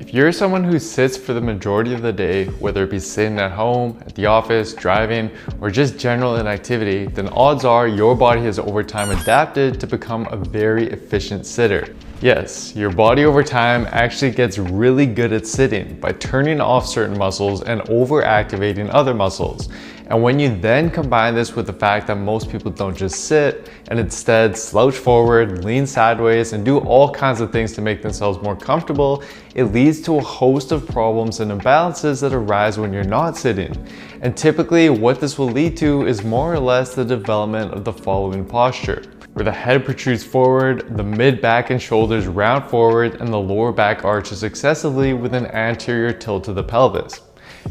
If you're someone who sits for the majority of the day, whether it be sitting at home, at the office, driving, or just general inactivity, then odds are your body has over time adapted to become a very efficient sitter. Yes, your body over time actually gets really good at sitting by turning off certain muscles and overactivating other muscles. And when you then combine this with the fact that most people don't just sit and instead slouch forward, lean sideways, and do all kinds of things to make themselves more comfortable, it leads to a host of problems and imbalances that arise when you're not sitting. And typically what this will lead to is more or less the development of the following posture, where the head protrudes forward, the mid back and shoulders round forward, and the lower back arches excessively with an anterior tilt to the pelvis.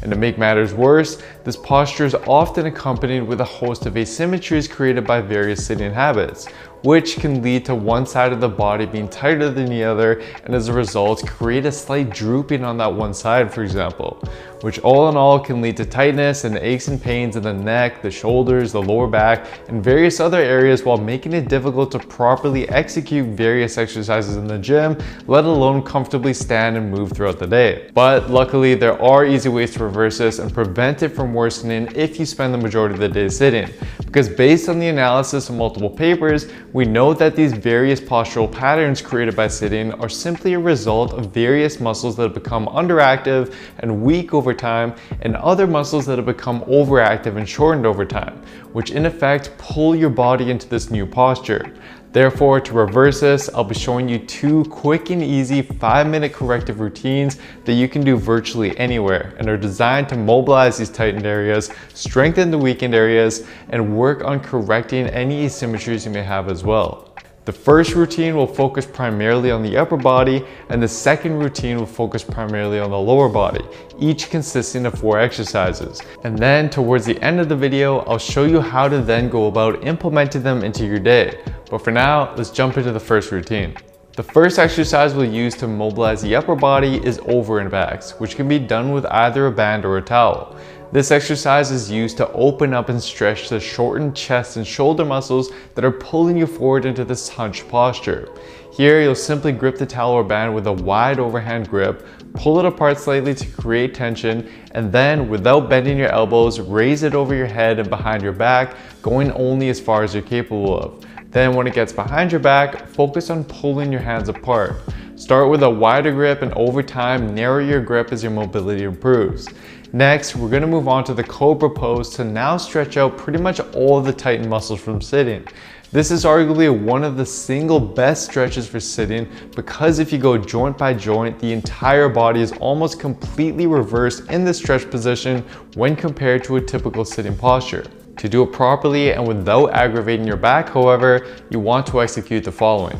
And to make matters worse, this posture is often accompanied with a host of asymmetries created by various sitting habits, which can lead to one side of the body being tighter than the other, and as a result create a slight drooping on that one side, for example, which all in all can lead to tightness and aches and pains in the neck, the shoulders, the lower back, and various other areas, while making it difficult to properly execute various exercises in the gym, let alone comfortably stand and move throughout the day. But luckily there are easy ways to reverse this and prevent it from worsening if you spend the majority of the day sitting, because based on the analysis of multiple papers, we know that these various postural patterns created by sitting are simply a result of various muscles that have become underactive and weak over time, and other muscles that have become overactive and shortened over time, which in effect pull your body into this new posture. Therefore, to reverse this, I'll be showing you 2 quick and easy 5-minute corrective routines that you can do virtually anywhere and are designed to mobilize these tightened areas, strengthen the weakened areas, and work on correcting any asymmetries you may have as well. The first routine will focus primarily on the upper body, and the second routine will focus primarily on the lower body, each consisting of 4 exercises. And then towards the end of the video, I'll show you how to then go about implementing them into your day. But for now, let's jump into the first routine. The first exercise we'll use to mobilize the upper body is over and backs, which can be done with either a band or a towel. This exercise is used to open up and stretch the shortened chest and shoulder muscles that are pulling you forward into this hunched posture. Here, you'll simply grip the towel or band with a wide overhand grip, pull it apart slightly to create tension, and then, without bending your elbows, raise it over your head and behind your back, going only as far as you're capable of. Then when it gets behind your back, focus on pulling your hands apart. Start with a wider grip and over time, narrow your grip as your mobility improves. Next, we're going to move on to the cobra pose to now stretch out pretty much all of the tightened muscles from sitting. This is arguably one of the single best stretches for sitting, because if you go joint by joint, the entire body is almost completely reversed in this stretch position when compared to a typical sitting posture. To do it properly and without aggravating your back, however, you want to execute the following.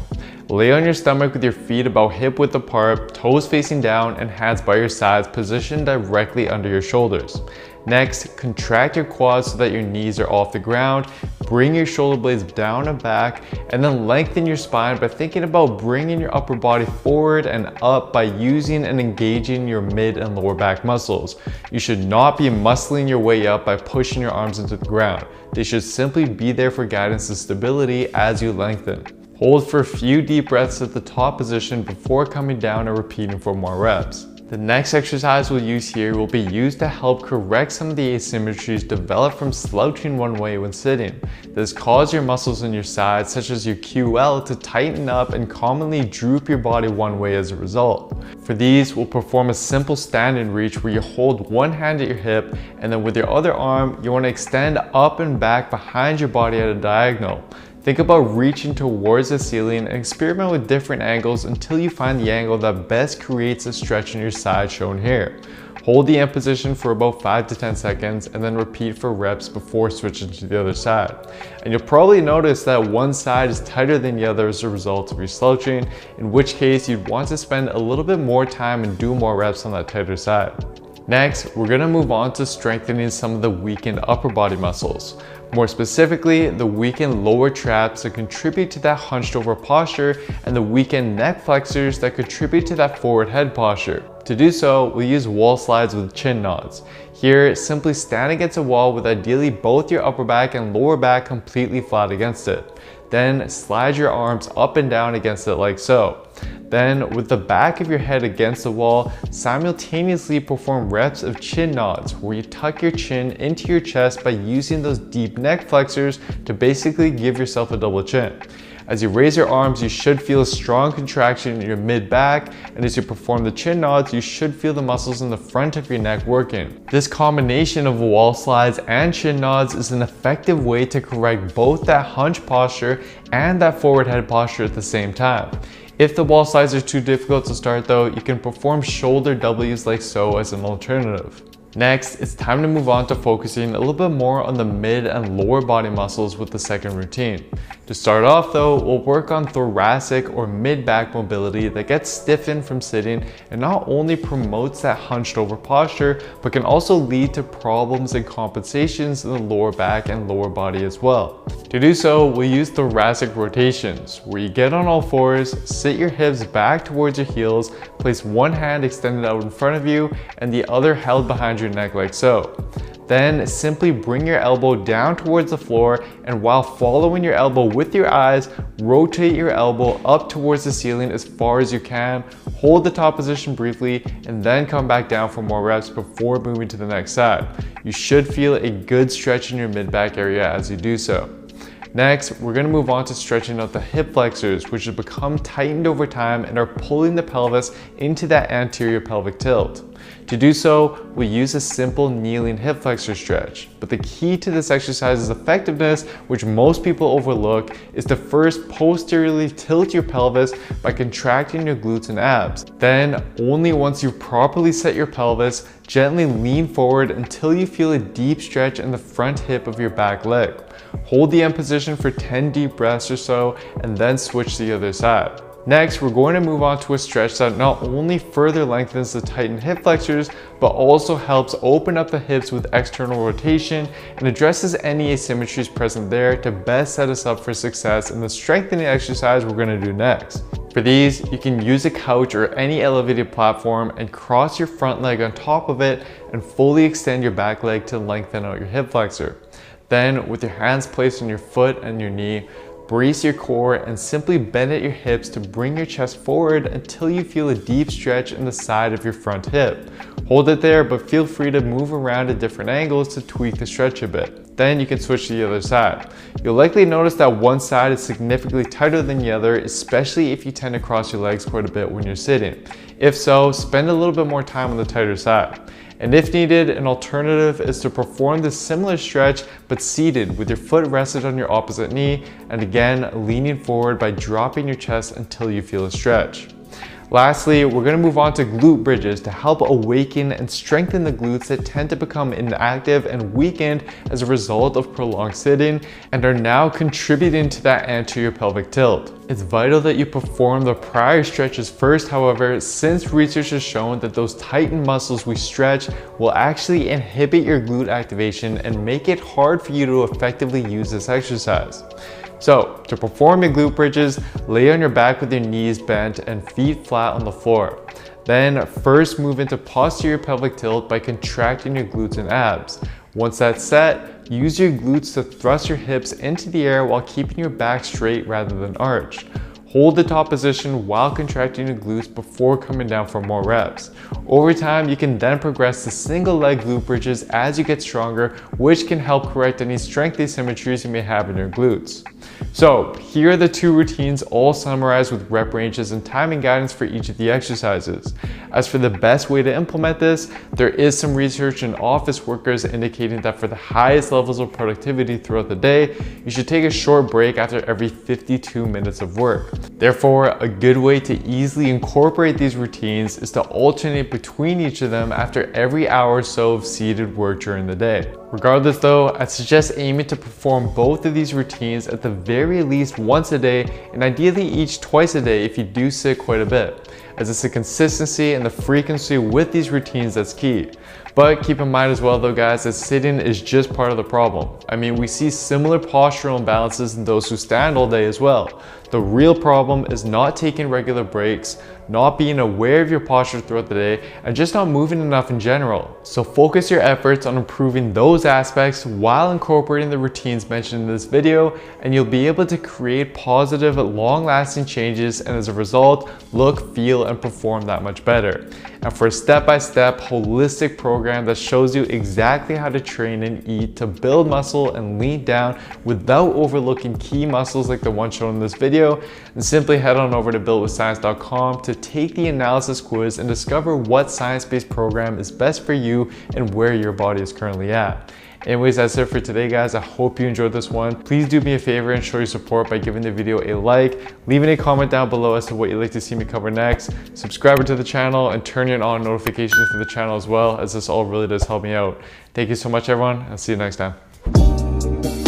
Lay on your stomach with your feet about hip width apart, toes facing down, and hands by your sides positioned directly under your shoulders. Next, contract your quads so that your knees are off the ground, bring your shoulder blades down and back, and then lengthen your spine by thinking about bringing your upper body forward and up by using and engaging your mid and lower back muscles. You should not be muscling your way up by pushing your arms into the ground. They should simply be there for guidance and stability as you lengthen. Hold for a few deep breaths at the top position before coming down and repeating for more reps. The next exercise we'll use here will be used to help correct some of the asymmetries developed from slouching one way when sitting. This causes your muscles in your sides, such as your QL, to tighten up and commonly droop your body one way as a result. For these, we'll perform a simple standing reach where you hold one hand at your hip, and then with your other arm, you want to extend up and back behind your body at a diagonal. Think about reaching towards the ceiling and experiment with different angles until you find the angle that best creates a stretch in your side shown here. Hold the end position for about 5 to 10 seconds and then repeat for reps before switching to the other side. And you'll probably notice that one side is tighter than the other as a result of your slouching, in which case you'd want to spend a little bit more time and do more reps on that tighter side. Next, we're going to move on to strengthening some of the weakened upper body muscles. More specifically, the weakened lower traps that contribute to that hunched over posture, and the weakened neck flexors that contribute to that forward head posture. To do so, we'll use wall slides with chin nods. Here, simply stand against a wall with ideally both your upper back and lower back completely flat against it. Then slide your arms up and down against it like so. Then, with the back of your head against the wall, simultaneously perform reps of chin nods, where you tuck your chin into your chest by using those deep neck flexors to basically give yourself a double chin. As you raise your arms, you should feel a strong contraction in your mid-back, and as you perform the chin nods, you should feel the muscles in the front of your neck working. This combination of wall slides and chin nods is an effective way to correct both that hunch posture and that forward head posture at the same time. If the wall slides are too difficult to start though, you can perform shoulder W's like so as an alternative. Next, it's time to move on to focusing a little bit more on the mid and lower body muscles with the second routine. To start off though, we'll work on thoracic or mid-back mobility that gets stiffened from sitting and not only promotes that hunched over posture, but can also lead to problems and compensations in the lower back and lower body as well. To do so, we'll use thoracic rotations, where you get on all fours, sit your hips back towards your heels, place one hand extended out in front of you and the other held behind your neck like so. Then simply bring your elbow down towards the floor, and while following your elbow with your eyes, rotate your elbow up towards the ceiling as far as you can. Hold the top position briefly and then come back down for more reps before moving to the next side. You should feel a good stretch in your mid-back area as you do so. Next, we're going to move on to stretching out the hip flexors, which have become tightened over time and are pulling the pelvis into that anterior pelvic tilt. To do so, we use a simple kneeling hip flexor stretch. But the key to this exercise's effectiveness, which most people overlook, is to first posteriorly tilt your pelvis by contracting your glutes and abs. Then, only once you've properly set your pelvis, gently lean forward until you feel a deep stretch in the front hip of your back leg. Hold the end position for 10 deep breaths or so, and then switch to the other side. Next, we're going to move on to a stretch that not only further lengthens the tightened hip flexors, but also helps open up the hips with external rotation and addresses any asymmetries present there to best set us up for success in the strengthening exercise we're going to do next. For these, you can use a couch or any elevated platform and cross your front leg on top of it and fully extend your back leg to lengthen out your hip flexor. Then, with your hands placed on your foot and your knee, brace your core and simply bend at your hips to bring your chest forward until you feel a deep stretch in the side of your front hip. Hold it there, but feel free to move around at different angles to tweak the stretch a bit. Then you can switch to the other side. You'll likely notice that one side is significantly tighter than the other, especially if you tend to cross your legs quite a bit when you're sitting. If so, spend a little bit more time on the tighter side. And if needed, an alternative is to perform this similar stretch but seated with your foot rested on your opposite knee and again leaning forward by dropping your chest until you feel a stretch. Lastly, we're going to move on to glute bridges to help awaken and strengthen the glutes that tend to become inactive and weakened as a result of prolonged sitting and are now contributing to that anterior pelvic tilt. It's vital that you perform the prior stretches first, however, since research has shown that those tightened muscles we stretch will actually inhibit your glute activation and make it hard for you to effectively use this exercise. So, to perform your glute bridges, lay on your back with your knees bent and feet flat on the floor. Then, first move into posterior pelvic tilt by contracting your glutes and abs. Once that's set, use your glutes to thrust your hips into the air while keeping your back straight rather than arched. Hold the top position while contracting your glutes before coming down for more reps. Over time, you can then progress to single leg glute bridges as you get stronger, which can help correct any strength asymmetries you may have in your glutes. So here are the two routines all summarized with rep ranges and timing guidance for each of the exercises. As for the best way to implement this, there is some research in office workers indicating that for the highest levels of productivity throughout the day, you should take a short break after every 52 minutes of work. Therefore, a good way to easily incorporate these routines is to alternate between each of them after every hour or so of seated work during the day. Regardless though, I'd suggest aiming to perform both of these routines at the very least once a day and ideally each twice a day if you do sit quite a bit, as it's the consistency and the frequency with these routines that's key. But keep in mind as well though guys, that sitting is just part of the problem. I mean, we see similar postural imbalances in those who stand all day as well. The real problem is not taking regular breaks, not being aware of your posture throughout the day, and just not moving enough in general. So focus your efforts on improving those aspects while incorporating the routines mentioned in this video, and you'll be able to create positive, long-lasting changes, and as a result, look, feel, and perform that much better. And for a step-by-step holistic program that shows you exactly how to train and eat to build muscle and lean down without overlooking key muscles like the one shown in this video, then simply head on over to builtwithscience.com to take the analysis quiz and discover what science-based program is best for you and where your body is currently at. Anyways, that's it for today, guys. I hope you enjoyed this one. Please do me a favor and show your support by giving the video a like, leaving a comment down below as to what you'd like to see me cover next, subscribe to the channel, and turning on notifications for the channel as well, as this all really does help me out. Thank you so much, everyone, and see you next time.